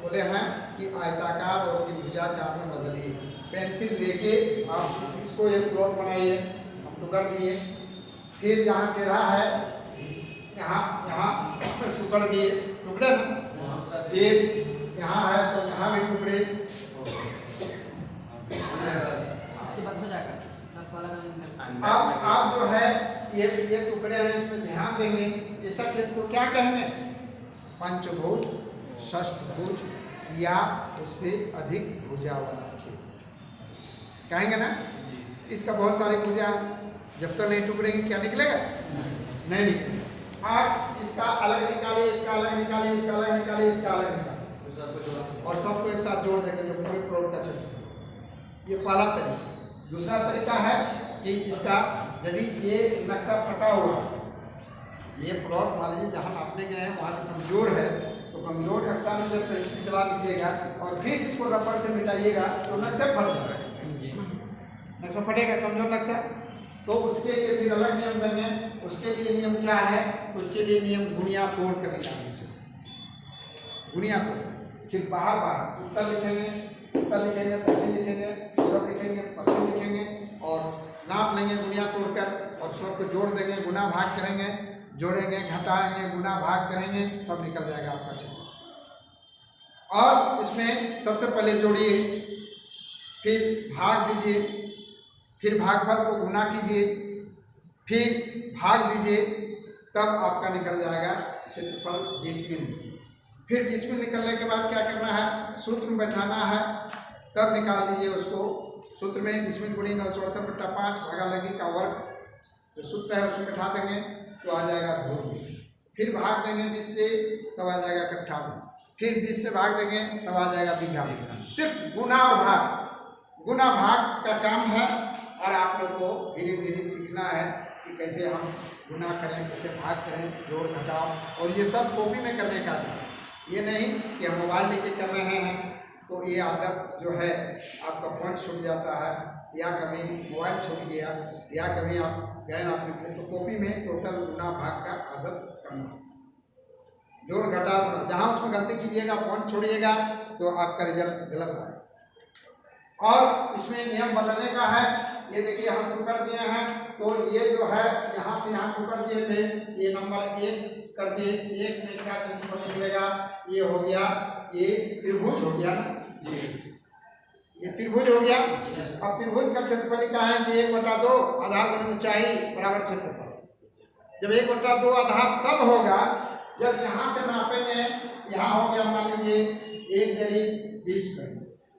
बोले हैं कि आयताकार और त्रिभुजाकार में बदलिए। पेंसिल लेके आप इसको एक प्लॉट बनाइए, हम टुकड़ दिए, फिर जहाँ टेढ़ा है यहाँ यहाँ टुकड़ दिए, टुकड़े ना, फिर यहाँ है तो यहाँ भी टुकड़े, इसके बाद हो जाएगा सब अलग। आप जो है ये टुकड़े हैं, इसमें ध्यान देंगे। इस क्षेत्र को क्या कहेंगे? पंचभुज, षष्ठभुज या उससे अधिक भुजा वाला खेत कहेंगे ना। इसका बहुत सारी भुजा, जब तक नहीं टुकड़ेंगे क्या निकलेगा? नहीं निकलेगा। आप इसका अलग निकालिए, इसका अलग निकालिए, इसका अलग निकालिए, इसका अलग निकालिए और सबको एक साथ जोड़ देंगे जो पूरे प्लॉट का क्षेत्र। ये पहला तरीका। दूसरा तरीका है कि इसका यदि ये नक्शा फटा हुआ, ये प्लॉट मान लीजिए जहाँ नापने गए हैं वहाँ कमजोर है, तो कमजोर नक्शा में जब पेंसिल चला दीजिएगा और फिर इसको रबर से मिटाइएगा तो नक्शा फट जाएगा। नक्शा फटेगा कमजोर नक्शा, तो उसके लिए फिर अलग नियम देंगे। उसके लिए नियम क्या है? उसके लिए नियम गुणिया तोड़ कर निकालने से, गुणिया तोड़। फिर बाहर बाहर उत्तर लिखेंगे, उत्तर लिखेंगे, दक्षिण लिखेंगे, पूर्व लिखेंगे, पश्चिम लिखेंगे और नाप लेंगे गुणिया तोड़कर और सबको जोड़ देंगे, गुना भाग करेंगे, जोड़ेंगे, घटाएंगे, गुना भाग करेंगे, तब निकल जाएगा आपका क्षेत्र। और इसमें सबसे पहले जोड़िए, फिर भाग दीजिए, फिर भागफल को गुना कीजिए, फिर भाग दीजिए, तब आपका निकल जाएगा क्षेत्रफल डिसमिल। फिर डिसमिल निकलने के बाद क्या करना है? सूत्र में बैठाना है, तब निकाल दीजिए उसको। सूत्र में डिसमिल गुणी 968/5 भागा लगी का वर्ग जो सूत्र है उसमें बैठा देंगे तो आ जाएगा ध्रुव। फिर भाग देंगे 20 से, तब आ जाएगा कट्ठा में। फिर 20 से भाग देंगे तब आ जाएगा बीघा में। सिर्फ गुना और भाग, गुना भाग का काम है और आप लोग को धीरे धीरे सीखना है कि कैसे हम गुना करें, कैसे भाग करें, जोड़ घटाव, और ये सब कॉपी में करने का था। ये नहीं कि हम मोबाइल लेके कर रहे हैं तो ये आदत जो है आपका पॉइंट छूट जाता है, या कभी मोबाइल छूट गया, या कभी आप गए आप निकले, तो कॉपी में टोटल गुना भाग का आदत करना, जोड़ घटा गुना। जहाँ उसमें गलती कीजिएगा, पॉइंट छोड़िएगा तो आपका रिजल्ट गलत आएगा। और इसमें नियम बदलने का है। ये देखिए हम टुकड़ दिए हैं, तो ये जो है यहाँ से यहाँ टुकड़ दिए थे, ये नंबर 1 कर दिए। 1 में क्या क्षेत्रफल निकलेगा? ये हो गया, ये त्रिभुज हो गया ना, ये त्रिभुज हो गया। अब त्रिभुज का क्षेत्रफल क्या है कि 1/2 आधार गुनी ऊंचाई बराबर क्षेत्रफल। जब 1/2 आधार तब होगा जब यहाँ से नापेंगे, यहाँ हो गया मान लीजिए 1 + 20 करें,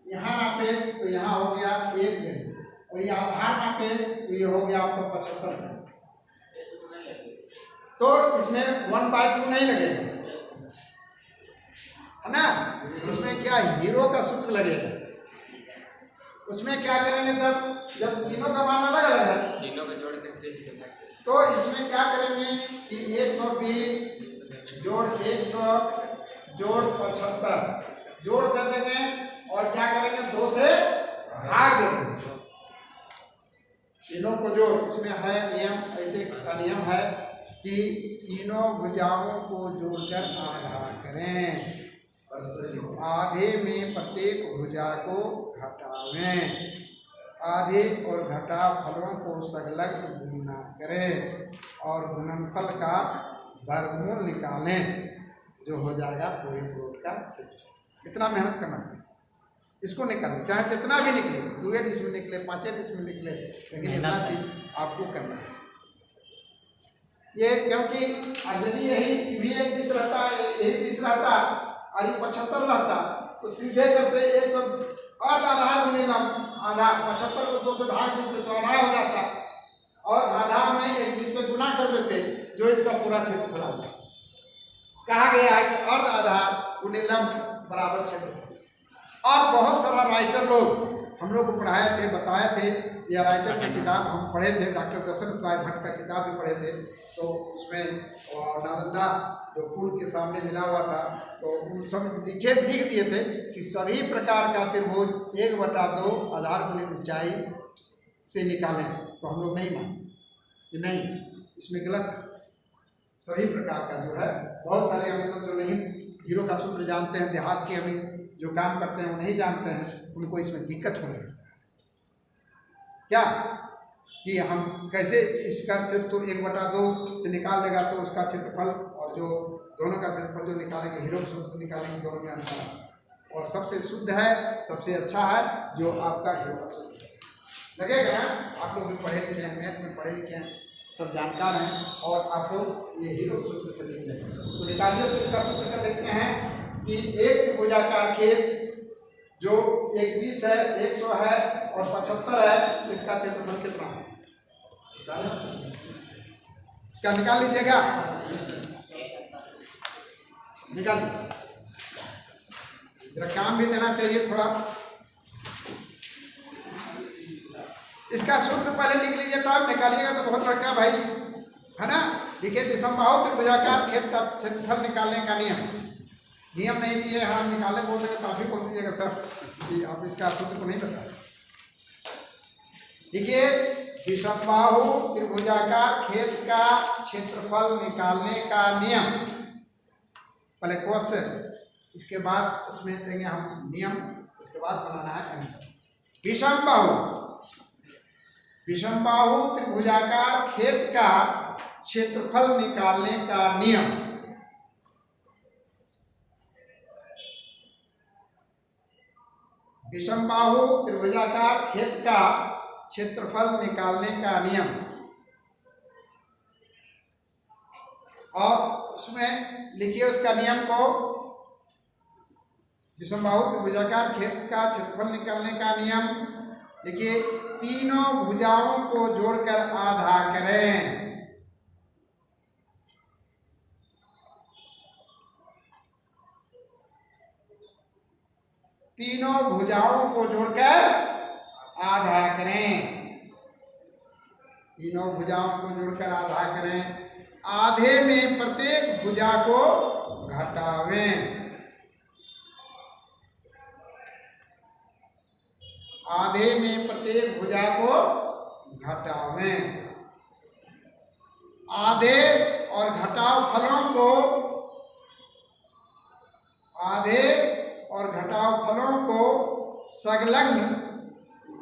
यहाँ नापे तो यहाँ हो गया 1 = और ये आधार नापे तो ये हो गया आपका 75। तो इसमें 1/2 नहीं लगेगा, है ना। इसमें क्या हीरो का सूत्र लगेगा। उसमें क्या करेंगे जब तीनों का मान अलग अलग है, तीनों का जोड़ तो इसमें क्या करेंगे कि 120 जोड़ 100 जोड़ 75 जोड़ दे देंगे और क्या करेंगे 2 से भाग दे देंगे तीनों को जोड़। इसमें है नियम, ऐसे का नियम है कि तीनों भुजाओं को जोड़कर आधा करें, आधे में प्रत्येक भुजा को घटावें, आधे और घटा फलों को संलग्न गुणा करें और गुणनफल का वर्गमूल निकालें, जो हो जाएगा पूरे प्लॉट का क्षेत्र। इतना मेहनत करना पड़ेगा इसको निकालने, चाहे जितना भी निकले, 2 डिसमिल निकले, 5 डिसमिल निकले, लेकिन इतना चीज आपको करना है। ये क्योंकि यदि यही भी 20 रहता, यही 20 रहता और ये 75 रहता तो सीधे करते 100 आधा गुने आधा, 75 को 2 से भाग देते तो आधा हो जाता, और आधा में 20 से गुना कर देते, जो इसका पूरा क्षेत्रफल आ जाता। कहा गया है कि अर्ध आधार गुने लंब बराबर क्षेत्रफल। और बहुत सारा राइटर लोग हम लोग को पढ़ाए थे, बताए थे, या राइटर की किताब हम पढ़े थे, डॉक्टर दशरथ राय भट्ट का किताब भी पढ़े थे। तो उसमें नालंदा जो पुल के सामने मिला हुआ था, तो उन सब लिख दिए थे कि सभी प्रकार का त्रिभुज 1/2 आधार गुनी ऊंचाई से निकालें। तो हम लोग नहीं माने कि नहीं, इसमें गलत है। सभी प्रकार का जो है, बहुत सारे हम लोग जो नहीं हीरो का सूत्र जानते हैं, देहात के अमीर जो काम करते हैं वो नहीं जानते हैं, उनको इसमें दिक्कत होने लगता है। क्या कि हम कैसे इसका क्षेत्र तो 1/2 से निकाल देगा तो उसका क्षेत्रफल और जो दोनों का क्षेत्रफल जो निकालेंगे हीरो के सूत्र से निकालेंगे, दोनों में अंतर है। और सबसे शुद्ध है, सबसे अच्छा है जो आपका हीरो का सूत्र लगेगा। आप लोग भी पढ़े लिखे हैं, मैथ में पढ़े लिखे हैं, सब जानकार हैं, और आप लोग ये हीरो सूत्र से लिख लेंगे। तो निकालिए, तो इसका सूत्र कर देखते हैं कि एक त्रिभुजाकार खेत जो 120 है, 100 है और 75 है, इसका क्षेत्रफल कितना है? क्या निकाल लीजिएगा, निकाल लीजिए। जरा काम भी देना चाहिए थोड़ा। इसका सूत्र पहले लिख लीजिए, तब निकालिएगा तो बहुत लड़का भाई है ना। देखिए, विषमबाहु त्रिभुजाकार खेत का क्षेत्रफल निकालने का नियम नहीं दिए, हम निकालने बोल देंगे तो आप ही बोल दीजिएगा सर कि आप इसका सूत्र को नहीं बता। देखिए, विषमबाहु त्रिभुजाकार खेत का क्षेत्रफल निकालने का नियम, पहले क्वेश्चन, इसके बाद उसमें देंगे हम नियम, इसके बाद बनाना है आंसर। विषमबाहु त्रिभुजाकार खेत का क्षेत्रफल निकालने का नियम। विषमबाहु त्रिभुजाकार खेत का क्षेत्रफल निकालने का नियम, और उसमें लिखिए उसका नियम को। विषमबाहु त्रिभुजाकार खेत का क्षेत्रफल निकालने का नियम देखिए, तीनों भुजाओं को जोड़कर आधा करें। तीनों भुजाओं को जोड़कर आधा करें। तीनों भुजाओं को जोड़कर आधा करें। आधे में प्रत्येक भुजा को घटावें। आधे में प्रत्येक भुजा को घटावें। आधे और घटाव फलों को, आधे और घटाव फलों को संलग्न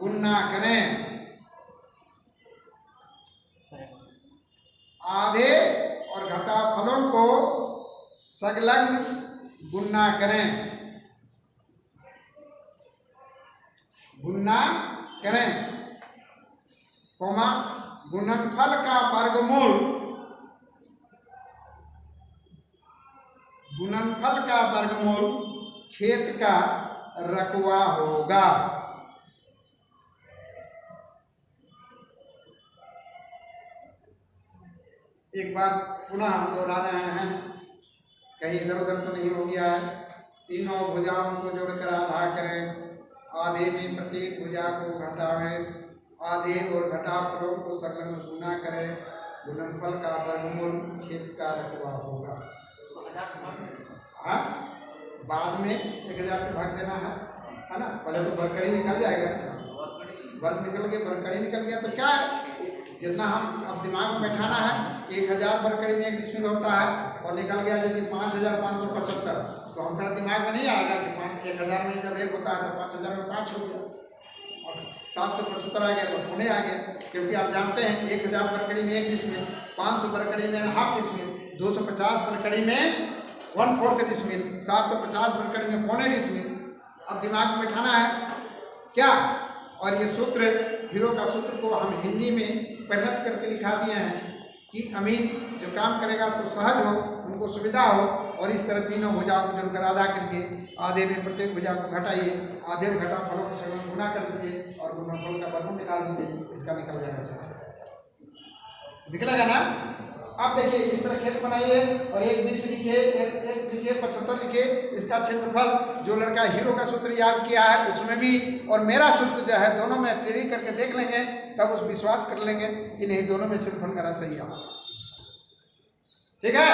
गुणा करें। आधे और घटाव फलों को संलग्न गुणा करें। गुणा करें, कोमा गुणनफल का वर्गमूल, गुणनफल का वर्गमूल खेत का रकबा होगा। एक बार पुनः हम दोहरा रहे हैं, कहीं इधर उधर तो नहीं हो गया है। तीनों भुजाओं को जोड़कर आधा करें। आधे में प्रत्येक भुजा को घटावें। आधे और घटाव फलों को संलग्न गुणा करें। गुणनफल का वर्गमूल खेत का रकबा होगा। हाँ, बाद में 1000 से भाग देना है ना। पहले तो बरकड़ी निकल जाएगा, वर्ग निकल गया, बरकड़ी निकल गया तो क्या है, जितना हम अब दिमाग में बैठाना है। 1000 बरकड़ी में 1 डिसमिल होता है, और निकल गया यदि 5575, तो हमारा दिमाग में नहीं आएगा कि 1000 में जब 1 होता है तो 5000 में 5 हो गया, और 775 आ गया तो पुणे आ गया। क्योंकि आप जानते हैं 1000 बरकड़ी में 1 डिसमिल, 500 बरकड़ी में हाफ डिसमिल, 250 बरकड़ी में 1/4 डिसमिल, 750 बरकड़ी में पौने डिसमिल। अब दिमाग में बैठाना है क्या। और ये सूत्र, हीरो का सूत्र को हम हिंदी में परिणत करके लिखा दिए हैं कि अमीन जो काम करेगा तो सहज हो, उनको सुविधा हो। और इस तरह तीनों भुजाओं को जोड़कर आधा करिए। आधे में प्रत्येक भुजा को घटाइए। आधे में घटा फलों को संलग्न गुणा कर दीजिए और गुणनफल का वर्गमूल निकाल दीजिए। इसका निकल जाएगा, चलो निकलेगा ना। अब देखिए, इस तरह खेत बनाइए और 120 लिखिए, एक लिखिए, 75 लिखिए। इसका क्षेत्रफल जो लड़का हीरो का सूत्र याद किया है उसमें भी, और मेरा सूत्र जो है, दोनों में टेली करके देख लेंगे, तब उस विश्वास कर लेंगे कि नहीं, दोनों में क्षेत्रफल मेरा सही है। ठीक है।